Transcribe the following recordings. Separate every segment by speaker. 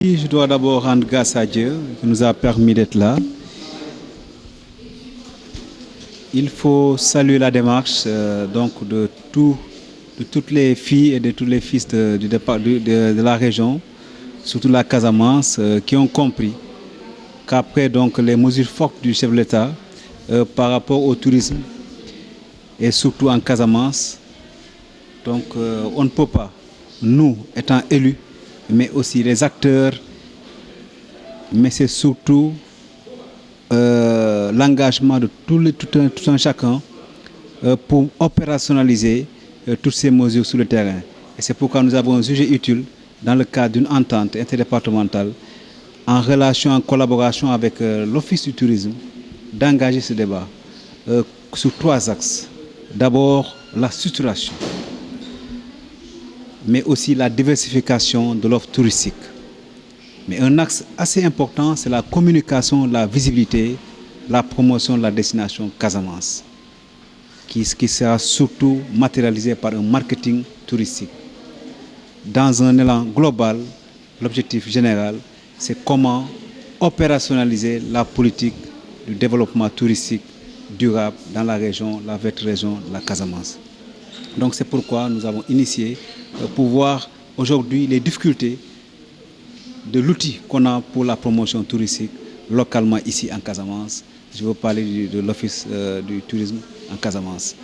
Speaker 1: Je dois d'abord rendre grâce à Dieu qui nous a permis d'être là. Il faut saluer la démarche de toutes les filles et de tous les fils de la région, surtout la Casamance, qui ont compris qu'après les mesures fortes du chef de l'État par rapport au tourisme et surtout en Casamance, on ne peut pas, nous étant élus, mais aussi les acteurs, mais c'est surtout l'engagement de tout un chacun pour opérationnaliser toutes ces mesures sur le terrain. Et c'est pourquoi nous avons jugé utile, dans le cadre d'une entente interdépartementale, en relation, en collaboration avec l'Office du tourisme, d'engager ce débat sur 3 axes. D'abord, la structuration, mais aussi la diversification de l'offre touristique. Mais un axe assez important, c'est la communication, la visibilité, la promotion de la destination Casamance, qui sera surtout matérialisée par un marketing touristique. Dans un élan global, l'objectif général, c'est comment opérationnaliser la politique du développement touristique durable dans la région, la verte région de la Casamance. Donc c'est pourquoi nous avons initié pour voir aujourd'hui les difficultés de l'outil qu'on a pour la promotion touristique localement ici en Casamance. Je veux parler de l'Office du tourisme en Casamance.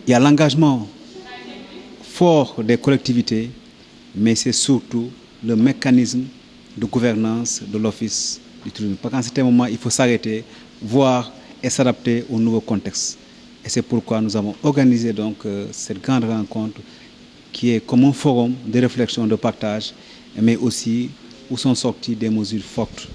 Speaker 1: Il y a l'engagement fort des collectivités, mais c'est surtout le mécanisme de gouvernance de l'Office du tourisme. Parce qu'en certain moment, il faut s'arrêter, voir et s'adapter au nouveau contexte. Et c'est pourquoi nous avons organisé cette grande rencontre qui est comme un forum de réflexion, de partage, mais aussi où sont sorties des mesures fortes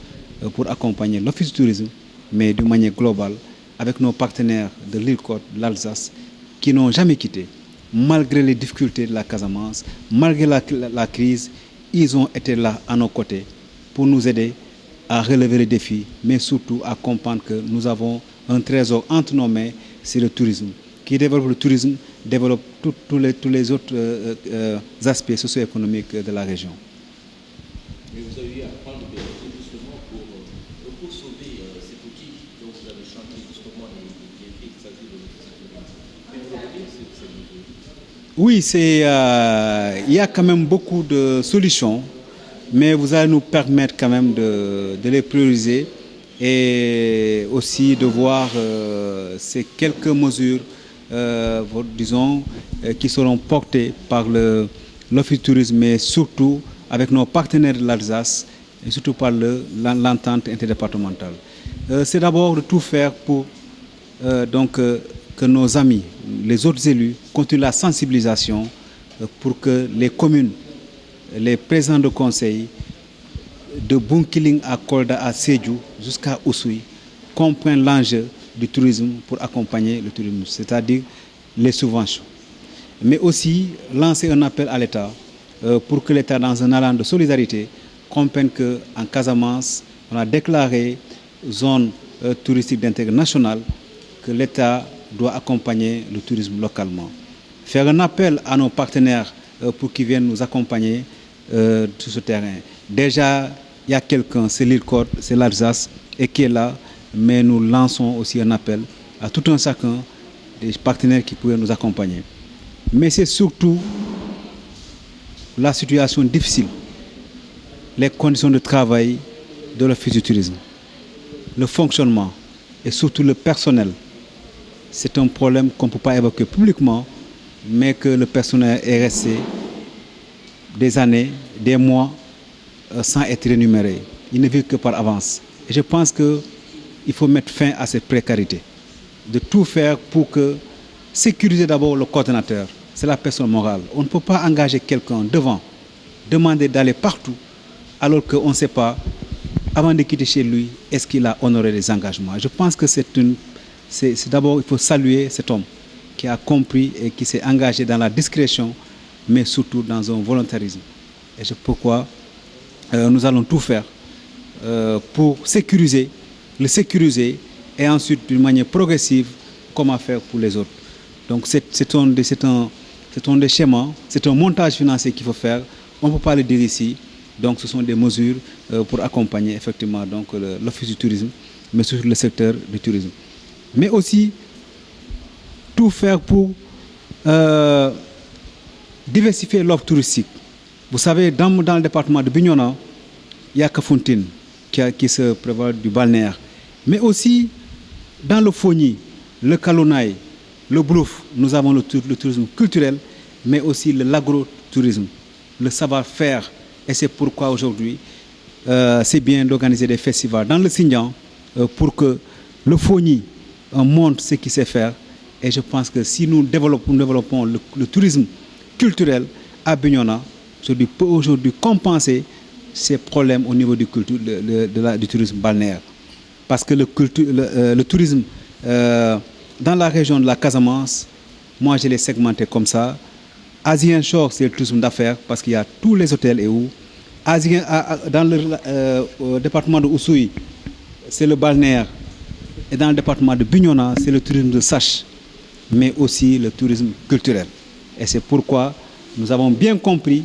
Speaker 1: pour accompagner l'Office du tourisme, mais d'une manière globale, avec nos partenaires de l'île-Côte, de l'Alsace, qui n'ont jamais quitté. Malgré les difficultés de la Casamance, malgré la crise, ils ont été là à nos côtés pour nous aider à relever les défis, mais surtout à comprendre que nous avons un trésor entre nos mains, c'est le tourisme. Qui développe le tourisme, développe tous les autres aspects socio-économiques de la région.
Speaker 2: Mais vous avez eu à prendre des mesures justement pour sauver cet outil dont vous avez chanté justement les effets que ça a eu de l'autre. Mais vous avez ces mesures.
Speaker 1: Oui, il y a quand même beaucoup de solutions, mais vous allez nous permettre quand même de les prioriser et aussi de voir ces quelques mesures, disons, qui seront portées par l'Office du tourisme, mais surtout avec nos partenaires de l'Alsace et surtout par l'entente interdépartementale. C'est d'abord de tout faire pour que nos amis, les autres élus, continuent la sensibilisation pour que les communes, les présidents de conseil, de Bunkiling à Kolda à Sédhiou jusqu'à Oussouye, comprennent l'enjeu du tourisme pour accompagner le tourisme, c'est-à-dire les subventions. Mais aussi lancer un appel à l'État pour que l'État, dans un allant de solidarité, comprenne qu'en Casamance, on a déclaré zone touristique d'intérêt national, que l'État doit accompagner le tourisme localement. Faire un appel à nos partenaires pour qu'ils viennent nous accompagner sur ce terrain. Déjà, il y a quelqu'un, c'est l'île-Côte, c'est l'Alsace, et qui est là, mais nous lançons aussi un appel à tout un chacun des partenaires qui pourraient nous accompagner. Mais c'est surtout la situation difficile, les conditions de travail de l'Office du tourisme, le fonctionnement et surtout le personnel. C'est un problème qu'on ne peut pas évoquer publiquement, mais que le personnel est resté des années, des mois, sans être rémunéré. Il ne vit que par avance. Et je pense qu'il faut mettre fin à cette précarité. De tout faire pour sécuriser d'abord le coordonnateur. C'est la personne morale. On ne peut pas engager quelqu'un devant, demander d'aller partout, alors qu'on ne sait pas, avant de quitter chez lui, est-ce qu'il a honoré les engagements. Je pense que c'est d'abord, il faut saluer cet homme qui a compris et qui s'est engagé dans la discrétion, mais surtout dans un volontarisme. Et c'est pourquoi nous allons tout faire pour le sécuriser et ensuite d'une manière progressive, comment faire pour les autres. Donc c'est un des schémas, c'est un montage financier qu'il faut faire. On ne peut pas le dire ici, Donc ce sont des mesures pour accompagner effectivement donc l'Office du tourisme, mais surtout le secteur du tourisme. Mais aussi tout faire pour diversifier l'offre touristique. Vous savez, dans le département de Bignona, il y a Kafountine qui se prévoit du balnéaire. Mais aussi dans le Fogny, le Kalonaï, le Blouf, nous avons le tourisme culturel, mais aussi l'agrotourisme, le savoir-faire. Et c'est pourquoi aujourd'hui, c'est bien d'organiser des festivals dans le Sindian pour que le Fogny montre ce qu'il sait faire. Et je pense que si nous développons le tourisme culturel à Bignona, peut aujourd'hui compenser ces problèmes au niveau du tourisme balnéaire. Parce que le tourisme dans la région de la Casamance, moi je l'ai segmenté comme ça. Asian Shore, c'est le tourisme d'affaires parce qu'il y a tous les hôtels et où. Dans le département de Oussouye, c'est le balnéaire. Et dans le département de Bignona, c'est le tourisme de Sache, mais aussi le tourisme culturel. Et c'est pourquoi nous avons bien compris,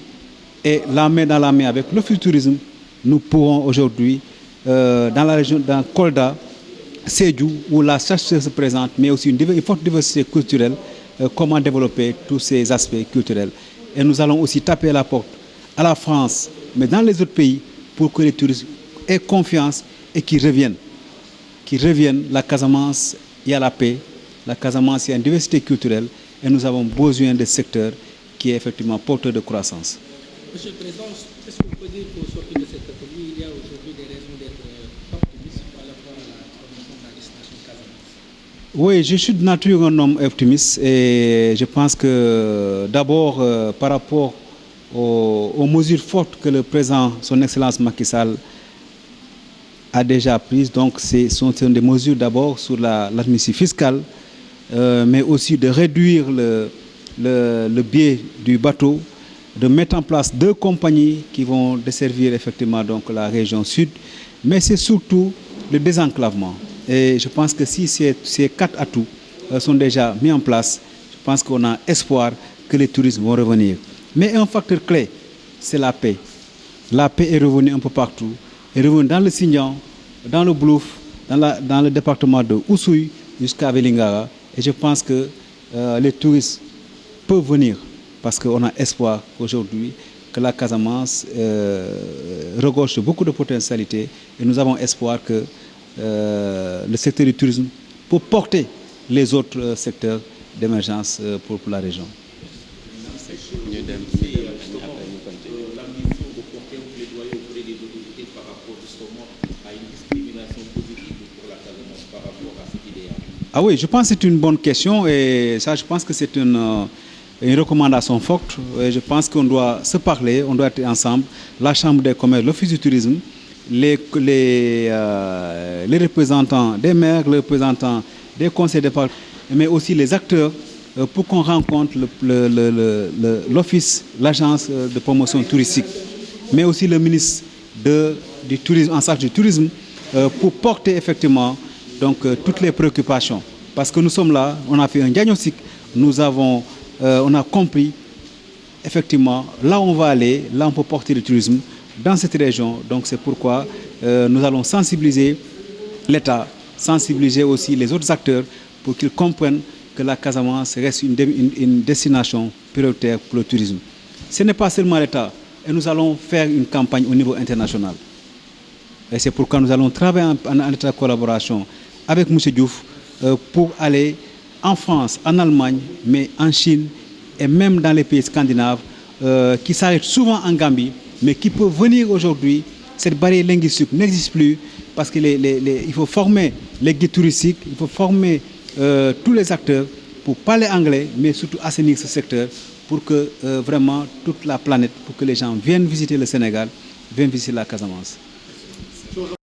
Speaker 1: et la main dans la main avec l'Office du tourisme, nous pourrons aujourd'hui, dans la région, dans Kolda, Sédhiou, où la Sache se présente, mais aussi une forte diversité culturelle, comment développer tous ces aspects culturels. Et nous allons aussi taper à la porte à la France, mais dans les autres pays, pour que les touristes aient confiance et qu'ils reviennent. Qu'ils reviennent, la Casamance, il y a la paix, la Casamance, il y a une diversité culturelle, et nous avons besoin de secteurs qui est effectivement porteur de croissance.
Speaker 3: Monsieur le Président, est-ce que vous pouvez dire qu'au sortir de cette atelier, il y a aujourd'hui des raisons d'être optimiste par rapport à la promotion de la destination Casamance?
Speaker 1: Oui, je suis de nature un homme optimiste et je pense que d'abord par rapport aux mesures fortes que le président, son Excellence Macky Sall, a déjà prises, donc ce sont des mesures d'abord sur l'administration fiscale, mais aussi de réduire le biais du bateau, de mettre en place 2 compagnies qui vont desservir effectivement donc la région sud, mais c'est surtout le désenclavement. Et je pense que si ces 4 atouts sont déjà mis en place, je pense qu'on a espoir que les touristes vont revenir. Mais un facteur clé, c'est la paix. La paix est revenue un peu partout, est revenue dans le Sindian, dans le Blouf, dans le département de Oussouye jusqu'à Vélingara. Et je pense que les touristes peuvent venir parce qu'on a espoir aujourd'hui que la Casamance regorge beaucoup de potentialités et nous avons espoir que le secteur du tourisme peut porter les autres secteurs d'émergence pour la région. Ah oui, je pense que c'est une bonne question et ça, je pense que c'est une recommandation forte. Et je pense qu'on doit se parler, on doit être ensemble, la Chambre des commerces, l'Office du tourisme, les représentants des maires, les représentants des conseils départementaux, mais aussi les acteurs pour qu'on rencontre l'Office, l'agence de promotion touristique, mais aussi le ministre du tourisme, en charge du tourisme, pour porter effectivement donc, toutes les préoccupations. Parce que nous sommes là, on a fait un diagnostic, on a compris effectivement là où on va aller, là on peut porter le tourisme dans cette région. Donc c'est pourquoi nous allons sensibiliser l'État, sensibiliser aussi les autres acteurs pour qu'ils comprennent que la Casamance reste une destination prioritaire pour le tourisme. Ce n'est pas seulement l'État, et nous allons faire une campagne au niveau international. Et c'est pourquoi nous allons travailler en étroite collaboration avec M. Diouf pour aller en France, en Allemagne, mais en Chine et même dans les pays scandinaves qui s'arrêtent souvent en Gambie, mais qui peuvent venir aujourd'hui. Cette barrière linguistique n'existe plus parce qu'il faut former les guides touristiques, il faut former tous les acteurs pour parler anglais, mais surtout assainir ce secteur pour que vraiment toute la planète, pour que les gens viennent visiter le Sénégal, viennent visiter la Casamance.